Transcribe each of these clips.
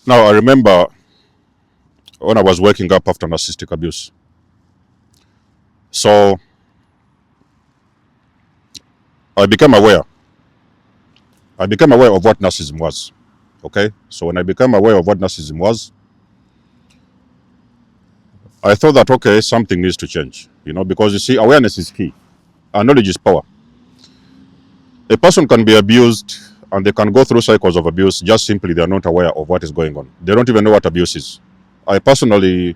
Now, I remember when I was waking up after narcissistic abuse. So I became aware. I became aware of what narcissism was. Okay? So when I became aware of what narcissism was, I thought that, okay, something needs to change. Because you see, awareness is key and knowledge is power. A person can be abused and they can go through cycles of abuse just simply they are not aware of what is going on. They don't even know what abuse is. I personally,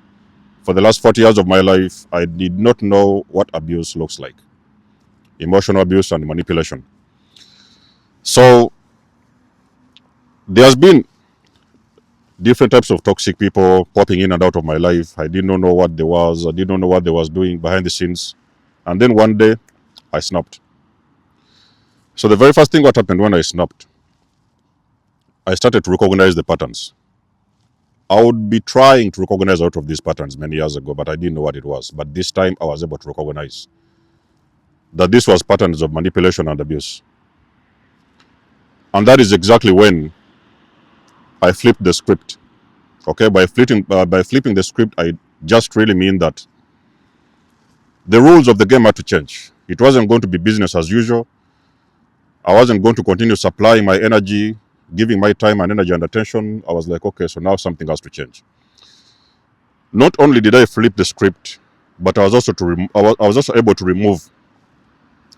for the last 40 years of my life, I did not know what abuse looks like. Emotional abuse and manipulation. So there has been different types of toxic people popping in and out of my life. I did not know what they was. I did not know what they was doing behind the scenes. And then one day, I snapped. So the very first thing what happened when I snapped, I started to recognize the patterns. I would be trying to recognize out of these patterns many years ago, but I didn't know what it was. But this time I was able to recognize that this was patterns of manipulation and abuse. And that is exactly when I flipped the script. Okay, by flipping the script, I just really mean that the rules of the game had to change. It wasn't going to be business as usual. I wasn't going to continue supplying my energy, giving my time and energy and attention. I was like, okay, so now something has to change. Not only did I flip the script, but I was also able to remove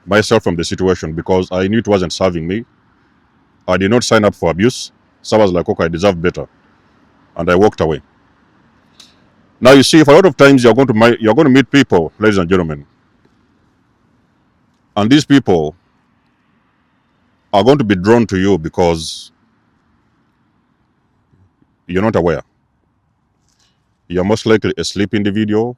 myself from the situation because I knew it wasn't serving me. I did not sign up for abuse. So I was like, okay, I deserve better, and I walked away. Now you see, for a lot of times you're going to meet people, ladies and gentlemen, and these people are going to be drawn to you because you're not aware. You're most likely a sleep individual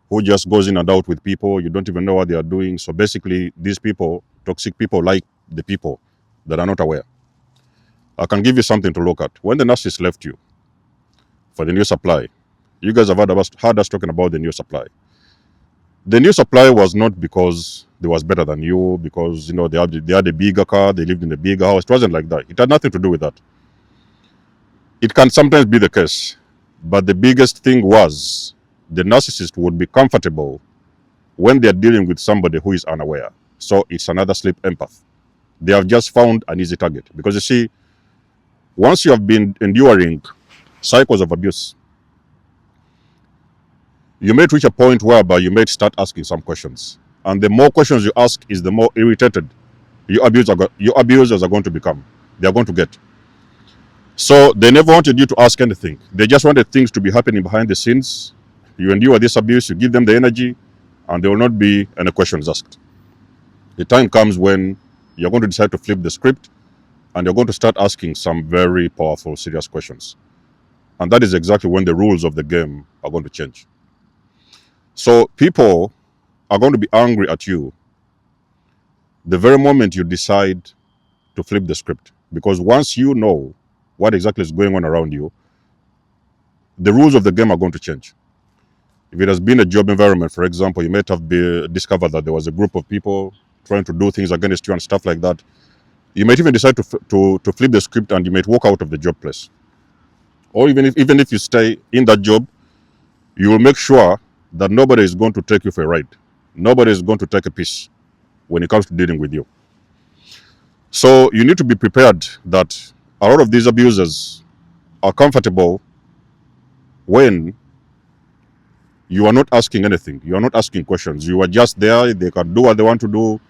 who just goes in and out with people. You don't even know what they are doing. So basically, these people, toxic people, like the people that are not aware. I can give you something to look at. When the narcissist left you for the new supply, you guys have heard us talking about the new supply. The new supply was not because they was better than you, because they had a bigger car, they lived in a bigger house. It wasn't like that. It had nothing to do with that. It can sometimes be the case, but the biggest thing was the narcissist would be comfortable when they're dealing with somebody who is unaware. So it's another sleep empath. They have just found an easy target. Because you see, once you have been enduring cycles of abuse, you may reach a point whereby you may start asking some questions. And the more questions you ask is the more irritated your abusers are going to become. They are going to get. So they never wanted you to ask anything. They just wanted things to be happening behind the scenes. You endure this abuse, you give them the energy, and there will not be any questions asked. The time comes when you're going to decide to flip the script and you're going to start asking some very powerful, serious questions. And that is exactly when the rules of the game are going to change. So people are going to be angry at you the very moment you decide to flip the script. Because once you know what exactly is going on around you, the rules of the game are going to change. If it has been a job environment, for example, you might have discovered that there was a group of people trying to do things against you and stuff like that. You might even decide to flip the script and you might walk out of the job place. Or even if you stay in that job, you will make sure that nobody is going to take you for a ride. Nobody is going to take a piece when it comes to dealing with you. So you need to be prepared that a lot of these abusers are comfortable when you are not asking anything. You are not asking questions. You are just there. They can do what they want to do.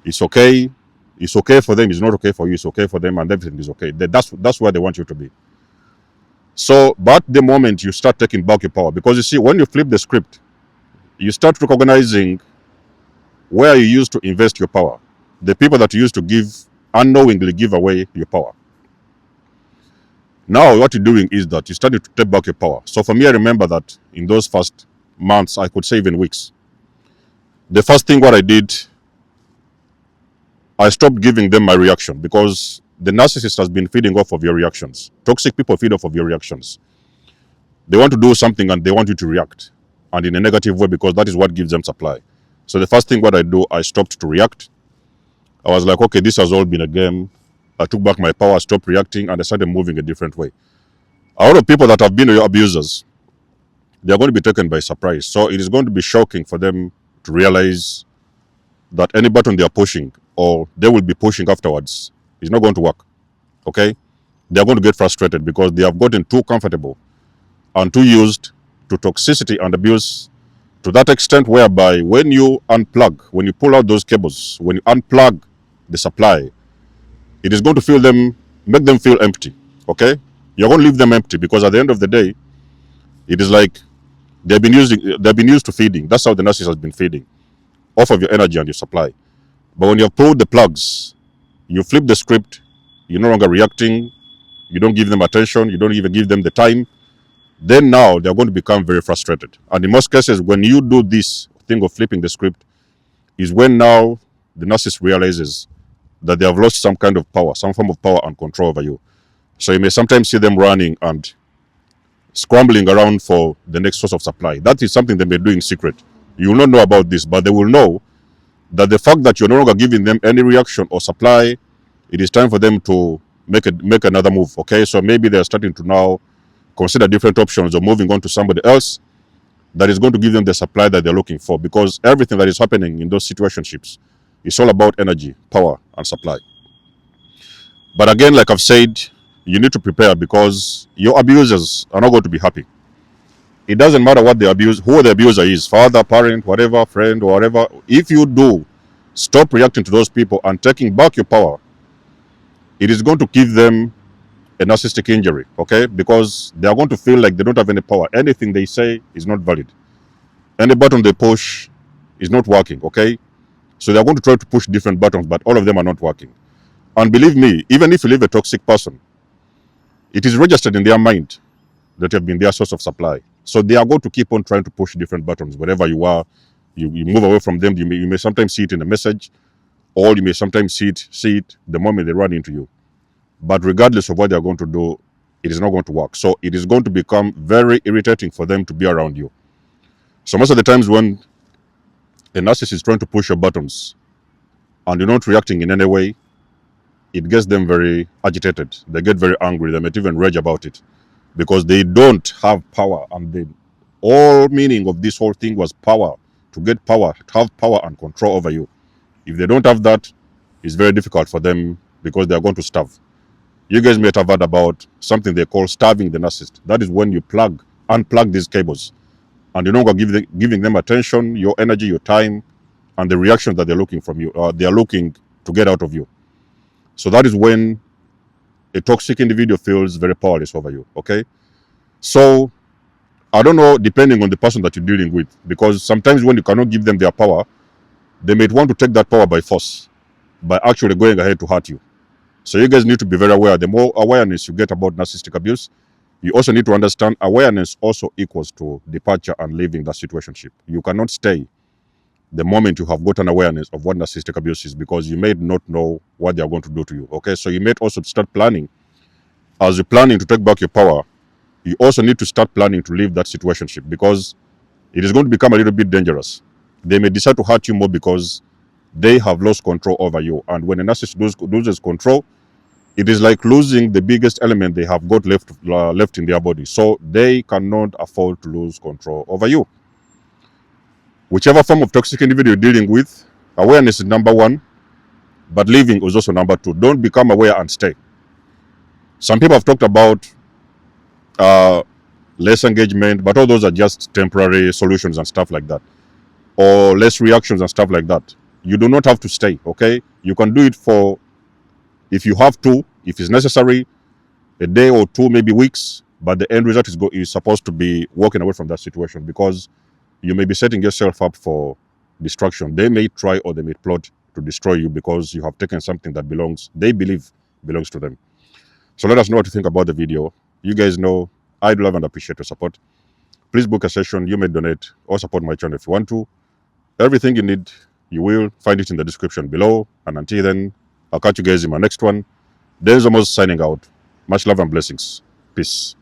It's okay. It's okay for them. It's not okay for you. It's okay for them, and everything is okay. That's where they want you to be. So, but the moment you start taking back your power, because you see, when you flip the script, you start recognizing where you used to invest your power. The people that you used to unknowingly give away your power. Now what you're doing is that you started to take back your power. So for me, I remember that in those first months, I could say even weeks, the first thing what I did, I stopped giving them my reaction because the narcissist has been feeding off of your reactions. Toxic people feed off of your reactions. They want to do something and they want you to react, and in a negative way, because that is what gives them supply. So the first thing what I do, I stopped to react. I was like, okay, this has all been a game. I took back my power, stopped reacting, and I started moving a different way. A lot of people that have been your abusers, they are going to be taken by surprise. So it is going to be shocking for them to realize that any button they are pushing or they will be pushing afterwards is not going to work. Okay? They are going to get frustrated because they have gotten too comfortable and too used to toxicity and abuse to that extent whereby when you unplug, when you pull out those cables, when you unplug the supply, it is going to make them feel empty. Okay? You're going to leave them empty because at the end of the day, it is like they've been used to feeding. That's how the nurses has been feeding off of your energy and your supply. But when you have pulled the plugs, you flip the script, you're no longer reacting, you don't give them attention, you don't even give them the time, then now they're going to become very frustrated. And in most cases, when you do this thing of flipping the script, is when now the narcissist realizes that they have lost some kind of power, some form of power and control over you. So you may sometimes see them running and scrambling around for the next source of supply. That is something they may do in secret. You will not know about this, but they will know that the fact that you're no longer giving them any reaction or supply, it is time for them to make another move. Okay, so maybe they're starting to now consider different options of moving on to somebody else that is going to give them the supply that they're looking for, because everything that is happening in those situationships is all about energy, power, and supply. But again, like I've said, you need to prepare because your abusers are not going to be happy. It doesn't matter what the abuse, who the abuser is, father, parent, whatever, friend, or whatever. If you do stop reacting to those people and taking back your power, it is going to give them a narcissistic injury, okay? Because they are going to feel like they don't have any power. Anything they say is not valid. Any button they push is not working, okay? So they are going to try to push different buttons, but all of them are not working. And believe me, even if you leave a toxic person, it is registered in their mind that you have been their source of supply. So they are going to keep on trying to push different buttons. Wherever you are, you move away from them. You may sometimes see it in a message, or you may sometimes see it the moment they run into you. But regardless of what they are going to do, it is not going to work. So it is going to become very irritating for them to be around you. So most of the times when a narcissist is trying to push your buttons and you're not reacting in any way, it gets them very agitated. They get very angry. They might even rage about it because they don't have power. And the whole meaning of this whole thing was power, to get power, to have power and control over you. If they don't have that, it's very difficult for them because they are going to starve. You guys may have heard about something they call starving the narcissist. That is when you unplug these cables and you're no longer giving them attention, your energy, your time, and the reaction that they're looking from you, they are looking to get out of you. So that is when a toxic individual feels very powerless over you, okay? So I don't know, depending on the person that you're dealing with, because sometimes when you cannot give them their power, they may want to take that power by force, by actually going ahead to hurt you. So you guys need to be very aware. The more awareness you get about narcissistic abuse, you also need to understand awareness also equals to departure and leaving that situationship. You cannot stay the moment you have gotten awareness of what narcissistic abuse is, because you may not know what they are going to do to you. Okay, so you may also start planning. As you're planning to take back your power, you also need to start planning to leave that situationship, because it is going to become a little bit dangerous. They may decide to hurt you more because they have lost control over you. And when a narcissist loses control, it is like losing the biggest element they have got left in their body. So they cannot afford to lose control over you. Whichever form of toxic individual you're dealing with, awareness is number one, but living is also number two. Don't become aware and stay. Some people have talked about less engagement, but all those are just temporary solutions and stuff like that, or less reactions and stuff like that. You do not have to stay, okay? You can do it for, if you have to, if it's necessary, a day or two, maybe weeks, but the end result is supposed to be walking away from that situation, because you may be setting yourself up for destruction. They may try or they may plot to destroy you because you have taken something that they believe belongs to them. So let us know what you think about the video. You guys know I do love and appreciate your support. Please book a session. You may donate or support my channel if you want to. Everything you need, you will find it in the description below. And until then, I'll catch you guys in my next one. There's almost signing out. Much love and blessings. Peace.